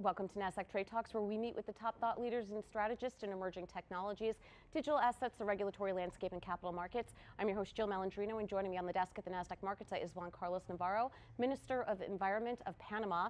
Welcome to Nasdaq Trade Talks, where we meet with the top thought leaders and strategists in emerging technologies, digital assets, the regulatory landscape, and capital markets. I'm your host, Jill Malandrino, and joining me on the desk at the Nasdaq market site is Juan Carlos Navarro, Minister of Environment of Panama,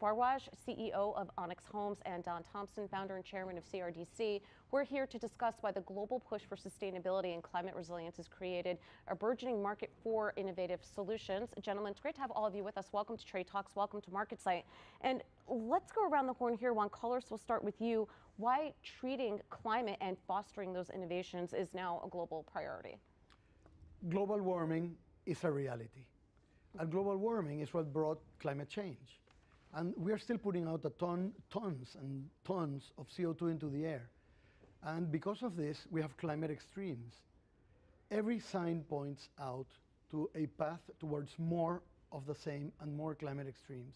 Bhardwaj, CEO of Onx Homes, and Donald Thomson, founder and chairman of CRDC. We're here to discuss why the global push for sustainability and climate resilience has created a burgeoning market for innovative solutions. Gentlemen, it's great to have all of you with us. Welcome to Trade Talks. Welcome to Market Site. And let's go around the horn here. Juan Carlos, we'll start with you. Why treating climate and fostering those innovations is now a global priority? Global warming is a reality. And global warming is what brought climate change. And we are still putting out tons and tons of CO2 into the air. And because of this, we have climate extremes. Every sign points out to a path towards more of the same and more climate extremes.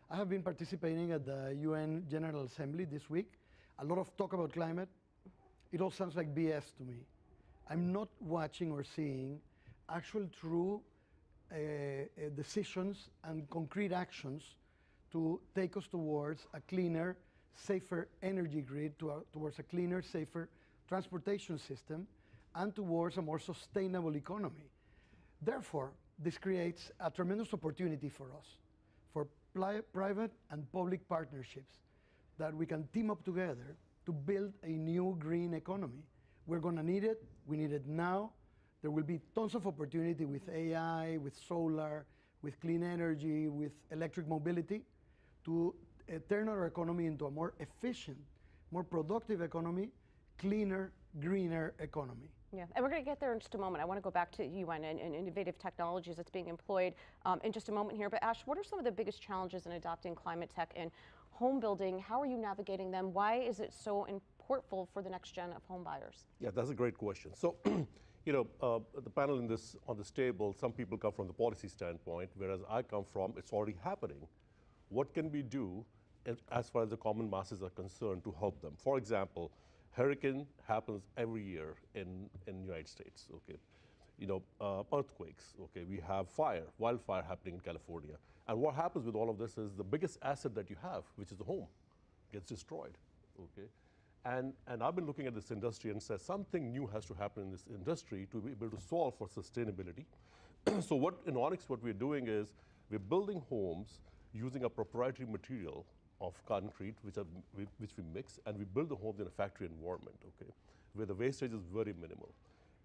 I have been participating at the UN General Assembly this week. A lot of talk about climate. It all sounds like BS to me. I'm not watching or seeing actual true decisions and concrete actions to take us towards a cleaner, safer energy grid, towards a cleaner, safer transportation system, and towards a more sustainable economy. Therefore, this creates a tremendous opportunity for us, for private and public partnerships, that we can team up together to build a new green economy. We're going to need it. We need it now. There will be tons of opportunity with AI, with solar, with clean energy, with electric mobility, to turn our economy into a more efficient, more productive economy, cleaner, greener economy. Yeah, and we're going to get there in just a moment. I want to go back to UN and innovative technologies that's being employed in just a moment here. But Ash, what are some of the biggest challenges in adopting climate tech in home building? How are you navigating them? Why is it so important for the next gen of home buyers? Yeah, that's a great question. So, the panel on this table, some people come from the policy standpoint, whereas I come from, it's already happening. What can we do as far as the common masses are concerned to help them? For example, hurricane happens every year in the United States, okay? Earthquakes, okay? We have wildfire happening in California. And what happens with all of this is the biggest asset that you have, which is the home, gets destroyed, okay? And I've been looking at this industry and said something new has to happen in this industry to be able to solve for sustainability. So in Onx, what we're doing is we're building homes using a proprietary material of concrete, which we mix, and we build the homes in a factory environment, okay, where the wastage is very minimal.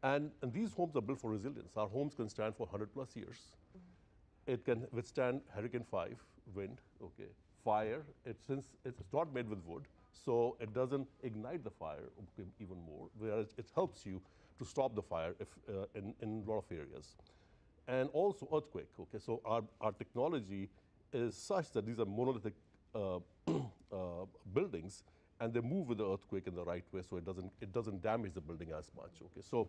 And these homes are built for resilience. Our homes can stand for 100+ years. It can withstand Hurricane 5 wind, okay, fire. Since it's not made with wood, so it doesn't ignite the fire even more, whereas it helps you to stop the fire in a lot of areas. And also earthquake, okay, so our technology is such that these are monolithic buildings, and they move with the earthquake in the right way, so it doesn't damage the building as much. Okay, so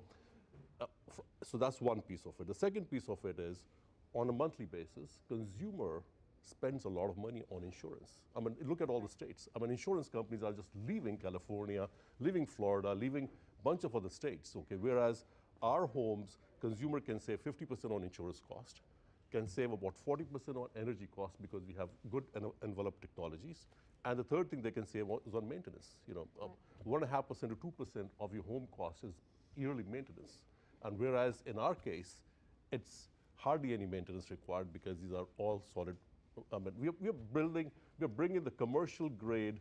that's one piece of it. The second piece of it is, on a monthly basis, consumer spends a lot of money on insurance. I mean, look at all the states. I mean, insurance companies are just leaving California, leaving Florida, leaving a bunch of other states. Okay, whereas our homes, consumer can save 50% on insurance cost, can save about 40% on energy costs because we have good envelope technologies. And the third thing they can save is on maintenance. 1.5% to 2% of your home cost is yearly maintenance. And whereas in our case, it's hardly any maintenance required because these are all solid. I mean, we're bringing the commercial grade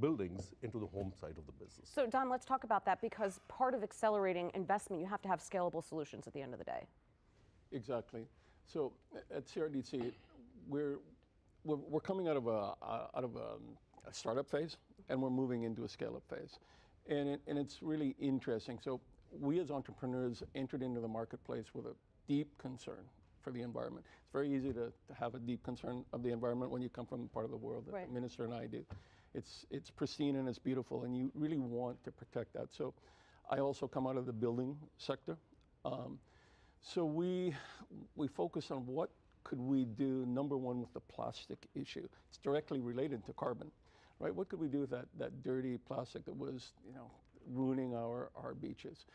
buildings into the home side of the business. So Don, let's talk about that, because part of accelerating investment, you have to have scalable solutions at the end of the day. Exactly. So at CRDC, we're coming out of a startup phase, and we're moving into a scale-up phase, and it's really interesting. So we as entrepreneurs entered into the marketplace with a deep concern for the environment. It's very easy to have a deep concern of the environment when you come from a part of the world that the minister and I do. It's pristine and it's beautiful, and you really want to protect that. So I also come out of the building sector. So we focus on what could we do, number one, with the plastic issue. It's directly related to carbon, right? What could we do with that dirty plastic that was, ruining our beaches?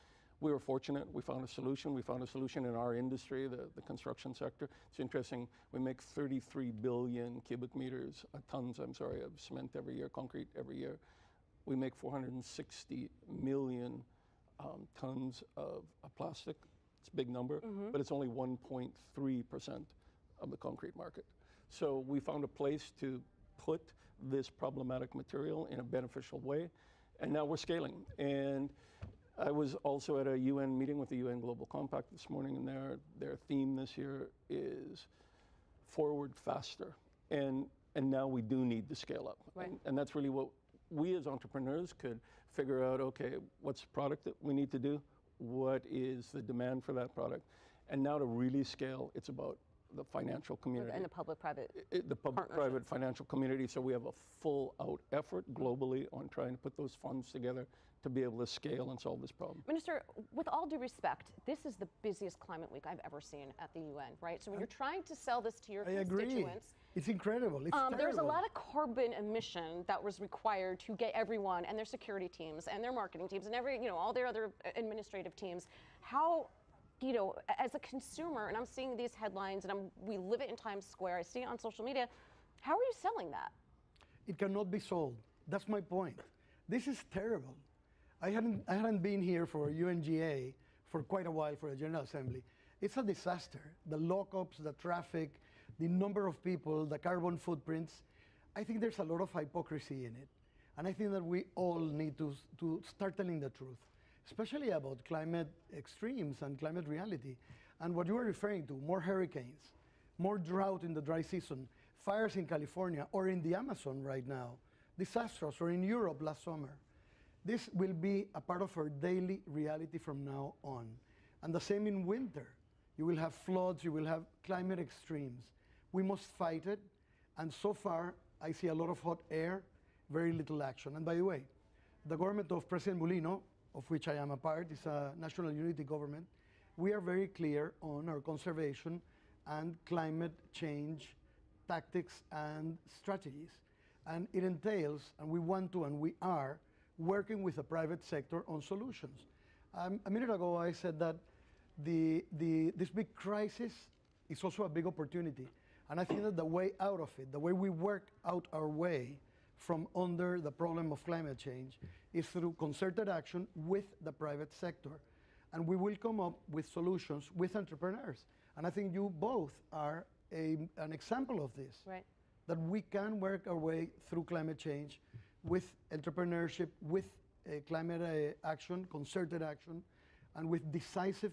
we were fortunate. We found a solution. We found a solution in our industry, the construction sector. It's interesting. We make 33 billion cubic meters, tons, I'm sorry, of cement every year, concrete every year. We make 460 million tons of plastic. It's a big number, but it's only 1.3% of the concrete market. So we found a place to put this problematic material in a beneficial way, and now we're scaling. And I was also at a UN meeting with the UN Global Compact this morning, and their theme this year is forward faster. And now we do need to scale up. Right. And that's really what we as entrepreneurs could figure out, okay, what's the product that we need to do? What is the demand for that product? And now to really scale, it's about the financial community. And the public-private The public-private financial community. So we have a full-out effort globally on trying to put those funds together to be able to scale and solve this problem. Minister, with all due respect, this is the busiest climate week I've ever seen at the UN, right? So when you're trying to sell this to your constituents, agree. It's incredible. It's terrible. there's a lot of carbon emission that was required to get everyone and their security teams and their marketing teams and all their other administrative teams. How, as a consumer, and I'm seeing these headlines, and we live it in Times Square, I see it on social media, how are you selling that? It cannot be sold. That's my point. This is terrible. I hadn't been here for UNGA for quite a while for the General Assembly. It's a disaster. The lockups, the traffic, the number of people, the carbon footprints. I think there's a lot of hypocrisy in it. And I think that we all need to start telling the truth, especially about climate extremes and climate reality. And what you are referring to, more hurricanes, more drought in the dry season, fires in California or in the Amazon right now, disastrous, or in Europe last summer. This will be a part of our daily reality from now on. And the same in winter. You will have floods, you will have climate extremes. We must fight it. And so far, I see a lot of hot air, very little action. And by the way, the government of President Mulino, of which I am a part, is a national unity government. We are very clear on our conservation and climate change tactics and strategies. And it entails, and we want to, and we are, working with the private sector on solutions. A minute ago, I said that this big crisis is also a big opportunity. And I think that the way out of it, the way we work out our way from under the problem of climate change is through concerted action with the private sector. And we will come up with solutions with entrepreneurs. And I think you both are an example of this. Right. That we can work our way through climate change with entrepreneurship, with climate action, concerted action, and with decisive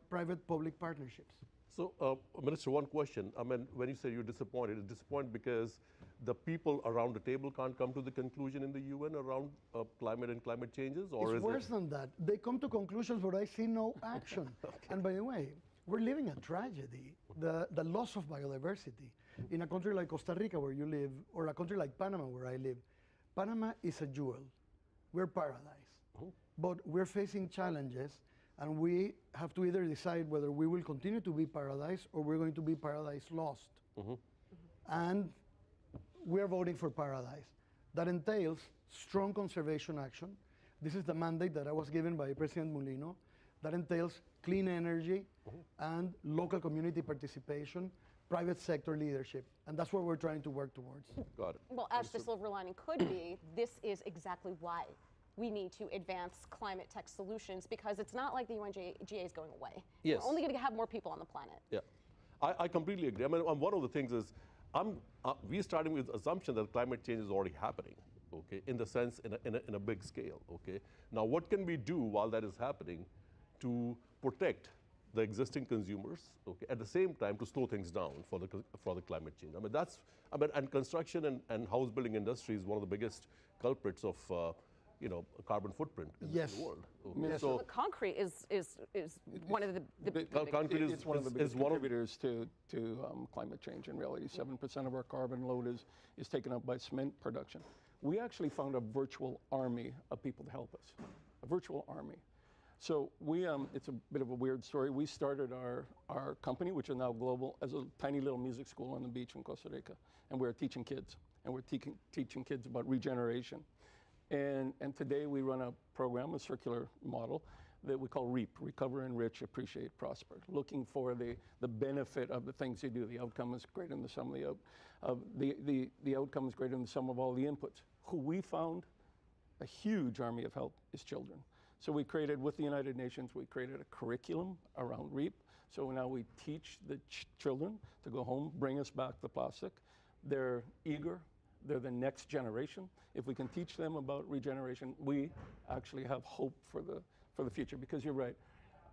private-public partnerships. So, Minister, one question. I mean, when you say you're disappointed, it's disappointed because the people around the table can't come to the conclusion in the UN around climate and climate changes? Or it's worse than that. They come to conclusions, but I see no action. Okay. And by the way, we're living a tragedy, the loss of biodiversity. In a country like Costa Rica, where you live, or a country like Panama, where I live, Panama is a jewel. We're paradise. But we're facing challenges, and we have to either decide whether we will continue to be paradise or we're going to be paradise lost. And we're voting for paradise. That entails strong conservation action. This is the mandate that I was given by President Mulino. That entails clean energy and local community participation, private sector leadership. And that's what we're trying to work towards. Got it. Well, as the silver lining could be, this is exactly why we need to advance climate tech solutions, because it's not like the UNGA is going away. Yes. We're only going to have more people on the planet. Yeah, I completely agree. I mean, one of the things is, we're starting with the assumption that climate change is already happening, okay, in the sense, in a big scale, okay? Now, what can we do while that is happening to protect the existing consumers, okay, at the same time to slow things down for the climate change? I mean, and construction and house building industry is one of the biggest culprits of carbon footprint in the world. Okay. Yes. So the concrete is one of the concrete it's one of the biggest contributors to climate change. In reality, 7% of our carbon load is taken up by cement production. We actually found a virtual army of people to help us, a virtual army. So it's a bit of a weird story. We started our company, which is now global, as a tiny little music school on the beach in Costa Rica, and we're teaching kids, and we're teaching kids about regeneration. And today we run a program, a circular model, that we call REAP, recover, enrich, appreciate, prosper, looking for the benefit of the things you do. The outcome is greater than the sum of the outcome is greater than the sum of all the inputs. Who we found a huge army of help is children. So we created, with the United Nations, we created a curriculum around REAP. So now we teach the children to go home, bring us back the plastic. They're eager. They're the next generation. If we can teach them about regeneration, we actually have hope for the future. Because you're right,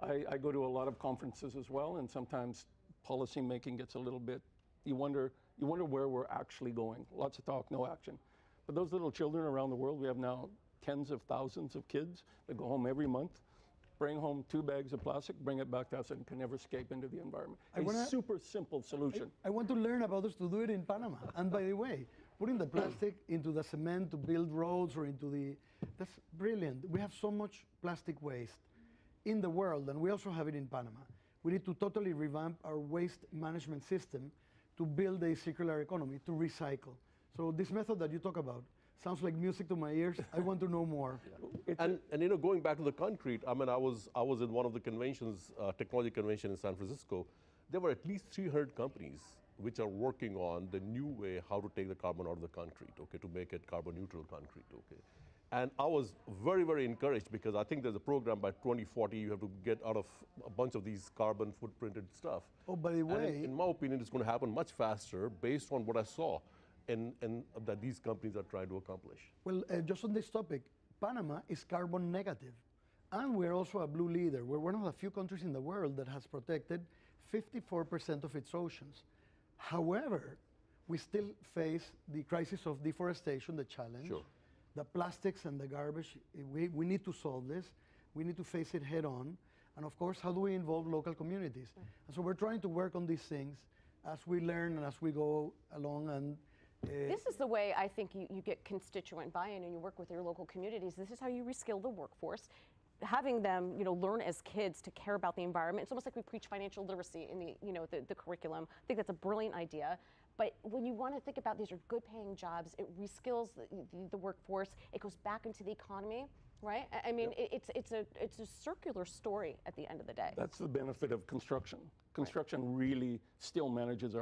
I go to a lot of conferences as well, and sometimes policy making gets a little bit, you wonder where we're actually going. Lots of talk, no action. But those little children around the world, we have now tens of thousands of kids that go home every month, bring home 2 bags of plastic, bring it back to us, and can never escape into the environment. A super simple solution. I want to learn about this to do it in Panama. And by the way, putting the plastic into the cement to build roads or that's brilliant. We have so much plastic waste in the world, and we also have it in Panama. We need to totally revamp our waste management system to build a circular economy, to recycle. So this method that you talk about sounds like music to my ears. I want to know more. Yeah. And you know, going back to the concrete, I mean, I was in one of the conventions, technology convention in San Francisco. There were at least 300 companies which are working on the new way how to take the carbon out of the concrete, okay, to make it carbon neutral concrete, okay. And I was very, very encouraged because I think there's a program by 2040 you have to get out of a bunch of these carbon footprinted stuff. Oh, by the way, in my opinion, it's going to happen much faster based on what I saw and that these companies are trying to accomplish. Well, just on this topic, Panama is carbon negative, and we're also a blue leader. We're one of the few countries in the world that has protected 54% of its oceans. However, we still face the crisis of deforestation, the challenge. Sure. The plastics and the garbage. We need to solve this. We need to face it head on. And of course, how do we involve local communities? And so we're trying to work on these things as we learn and as we go along. And this is the way I think you get constituent buy-in and you work with your local communities. This is how you reskill the workforce. Having them, learn as kids to care about the environment. It's almost like we preach financial literacy in the curriculum. I think that's a brilliant idea. But when you want to think about these are good paying jobs, it reskills the workforce. It goes back into the economy, right? I mean, Yep. it's a circular story at the end of the day. That's the benefit of construction. Construction really still manages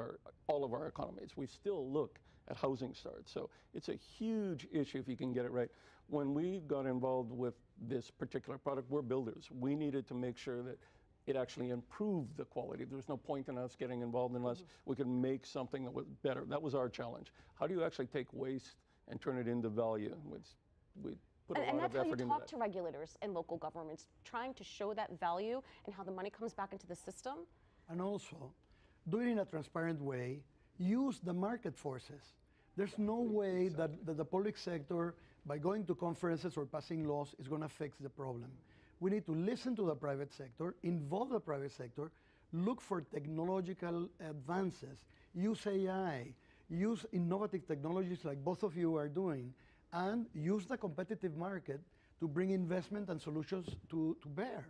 all of our economies. We still look at housing starts. So it's a huge issue if you can get it right. When we got involved with this particular product, we're builders. We needed to make sure that it actually improved the quality. There's no point in us getting involved unless we could make something that was better. That was our challenge. How do you actually take waste and turn it into value? We put a lot of effort into that. And that's how you talk to regulators and local governments, trying to show that value and how the money comes back into the system. And also, do it in a transparent way. Use the market forces. There's no way that the public sector, by going to conferences or passing laws, is going to fix the problem. We need to listen to the private sector, involve the private sector, look for technological advances, use AI, use innovative technologies like both of you are doing, and use the competitive market to bring investment and solutions to bear.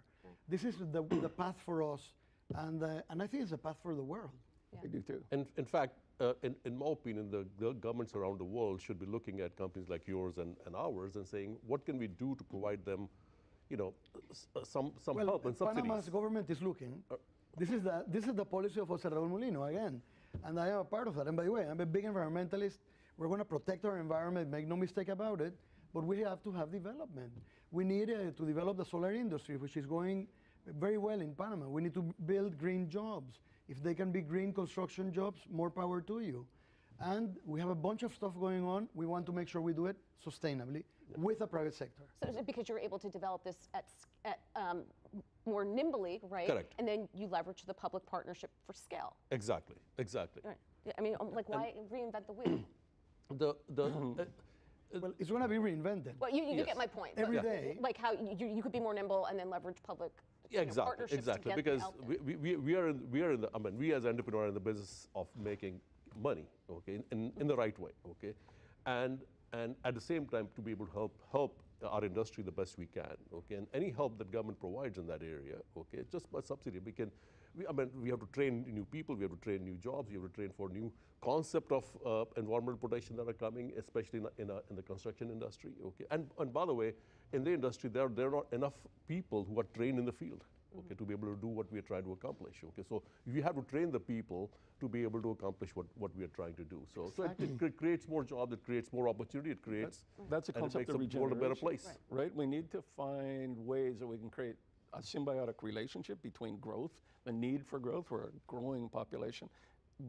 This is the path for us, and I think it's a path for the world. Yeah. I do too. And in fact, in my opinion, the governments around the world should be looking at companies like yours and ours and saying, what can we do to provide them, some help and subsidies? Panama's government is looking. This is the policy of Jose Raul Molino again, and I am a part of that. And by the way, I'm a big environmentalist. We're going to protect our environment, make no mistake about it. But we have to have development. We need to develop the solar industry, which is going very well in Panama. We need to build green jobs. If they can be green construction jobs, more power to you. And we have a bunch of stuff going on. We want to make sure we do it sustainably with the private sector. So is it because you're able to develop this at more nimbly, right? Correct. And then you leverage the public partnership for scale. Exactly, exactly. Right. I mean, like, why reinvent the wheel? Well, it's going to be reinvented. Well, you Yes. get my point. Every but day. Like how you could be more nimble and then leverage public partnerships Exactly. to get Because out there. we are in the, I mean, we as entrepreneurs are in the business of making money, okay, in the right way, okay, and at the same time to be able to help our industry the best we can, okay, and any help that government provides in that area, okay, just by subsidy, I mean, we have to train new people, we have to train new jobs, we have to train for new concept of environmental protection that are coming, especially in the construction industry. Okay, and by the way, in the industry, there are not enough people who are trained in the field. Okay, to be able to do what we are trying to accomplish. Okay, so we have to train the people to be able to accomplish what we are trying to do. So, Exactly. so it creates more jobs, it creates more opportunity, it creates That's a and it concept makes of the world a better regeneration, place. right? We need to find ways that we can create a symbiotic relationship between growth, the need for growth, we're a growing population,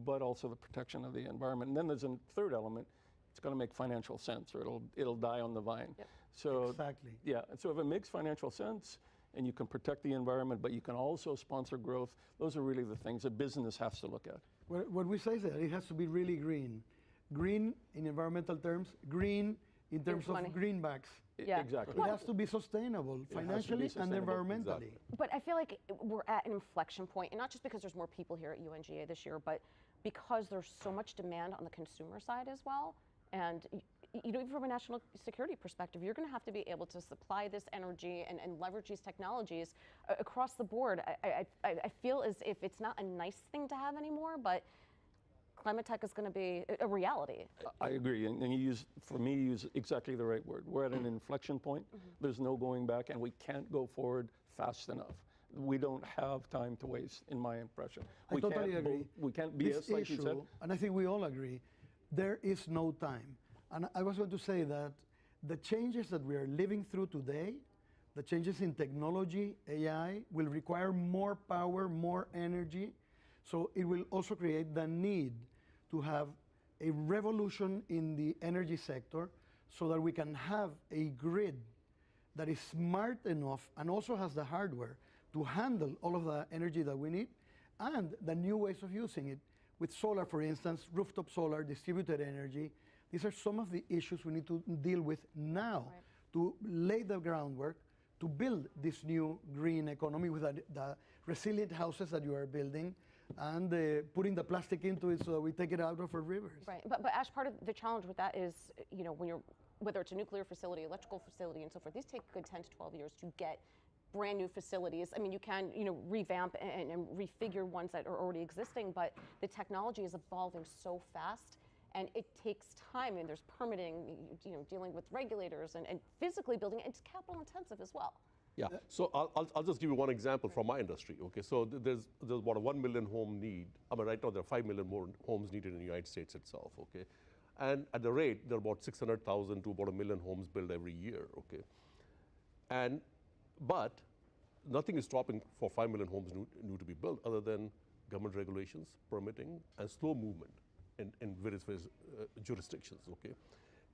but also the protection of the environment. And then there's a third element, it's going to make financial sense or it'll die on the vine. Yep. So Exactly. yeah, and so if it makes financial sense and you can protect the environment, but you can also sponsor growth, those are really the things that business has to look at. What we say is that it has to be really green. Green in environmental terms, green in terms of money. greenbacks. Yeah. Exactly. It has to be sustainable financially and sustainable. environmentally. Exactly. But I feel like we're at an inflection point, and not just because there's more people here at UNGA this year, but because there's so much demand on the consumer side as well. And you know, even from a national security perspective, you're going to have to be able to supply this energy and leverage these technologies across the board. I feel as if it's not a nice thing to have anymore, but climate tech is going to be a reality. I agree, and you use exactly the right word. We're at an inflection point. There's no going back, and we can't go forward fast enough. We don't have time to waste, in my impression. I totally agree. We can't This BS, like you said. issue, and I think we all agree, there is no time. And I was going to say that the changes that we are living through today, the changes in technology, AI, will require more power, more energy. So it will also create the need to have a revolution in the energy sector so that we can have a grid that is smart enough and also has the hardware to handle all of the energy that we need and the new ways of using it. With solar, for instance, rooftop solar, distributed energy. These are some of the issues we need to deal with now to lay the groundwork to build this new green economy with the resilient houses that you are building and putting the plastic into it so that we take it out of our rivers. Right, but Ash, part of the challenge with that is, you know, when you're, whether it's a nuclear facility, electrical facility, and so forth, these take a good 10 to 12 years to get brand new facilities. I mean, you can, you know, revamp and refigure ones that are already existing, but the technology is evolving so fast, and it takes time, and there's permitting, you know, dealing with regulators and physically building it. It's capital intensive as well. Yeah, so I'll just give you one example from my industry. Okay, so there's about a 1 million home need. I mean, right now there are 5 million more homes needed in the United States itself. Okay, and at the rate there are about 600,000 to about 1 million homes built every year. Okay, but nothing is stopping for 5 million homes new to be built other than government regulations, permitting, and slow movement in various jurisdictions. Okay,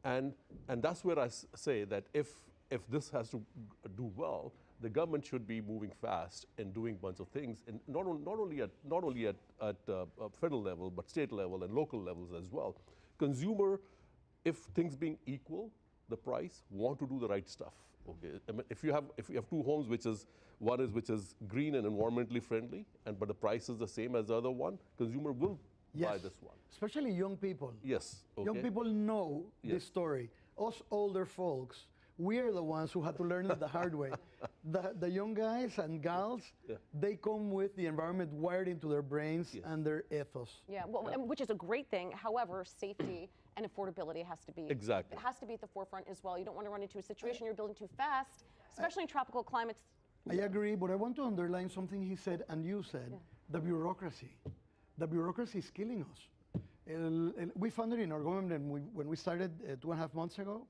and that's where I say that if this has to do well, the government should be moving fast and doing a bunch of things, and not only at federal level, but state level and local levels as well. Consumer, if things being equal, the price, want to do the right stuff. Okay, I mean, if you have two homes, which is green and environmentally friendly, but the price is the same as the other one, consumer will buy this one. Especially young people. Yes. Okay. Young people know this story. Us older folks, we are the ones who had to learn it the hard way. The young guys and gals, they come with the environment wired into their brains and their ethos. Yeah, well, which is a great thing. However, safety and affordability has to be It has to be at the forefront as well. You don't want to run into a situation you're building too fast, especially in tropical climates. I agree, but I want to underline something he said and you said, the bureaucracy. The bureaucracy is killing us. We found it in our government when we started 2.5 months ago.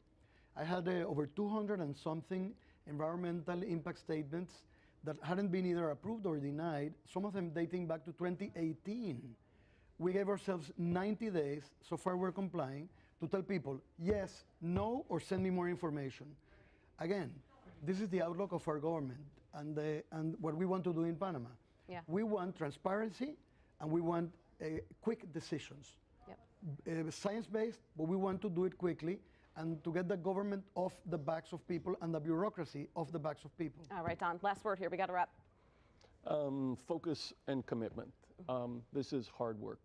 I had over 200 and something environmental impact statements that hadn't been either approved or denied, some of them dating back to 2018. We gave ourselves 90 days, so far we're complying, to tell people, yes, no, or send me more information. Again, this is the outlook of our government and what we want to do in Panama. Yeah. We want transparency and we want quick decisions. Yep. Science-based, but we want to do it quickly and to get the government off the backs of people and the bureaucracy off the backs of people. All right, Don, last word here. We got to wrap. Focus and commitment. This is hard work.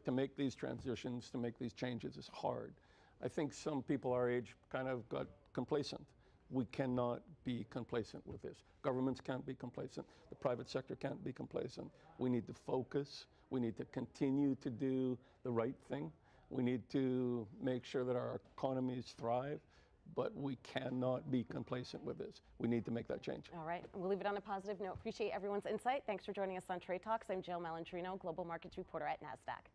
To make these transitions, to make these changes is hard. I think some people our age kind of got complacent. We cannot be complacent with this. Governments can't be complacent. The private sector can't be complacent. We need to focus. We need to continue to do the right thing. We need to make sure that our economies thrive, but we cannot be complacent with this. We need to make that change. All right, we'll leave it on a positive note. Appreciate everyone's insight. Thanks for joining us on Trade Talks. I'm Jill Malandrino, Global Markets Reporter at Nasdaq.